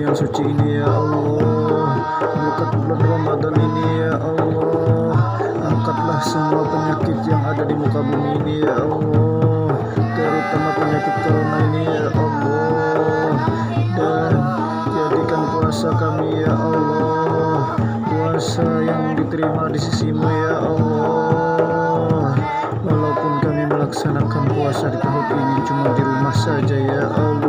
yang suci ini ya Allah. Berkat bulan Ramadan ini ya Allah, angkatlah semua penyakit yang ada di muka bumi ini ya Allah, terutama penyakit corona ini ya Allah. Dan jadikan puasa kami ya Allah puasa yang diterima di sisimu ya Allah. Walaupun kami melaksanakan puasa di tahun ini cuma di rumah saja ya Allah,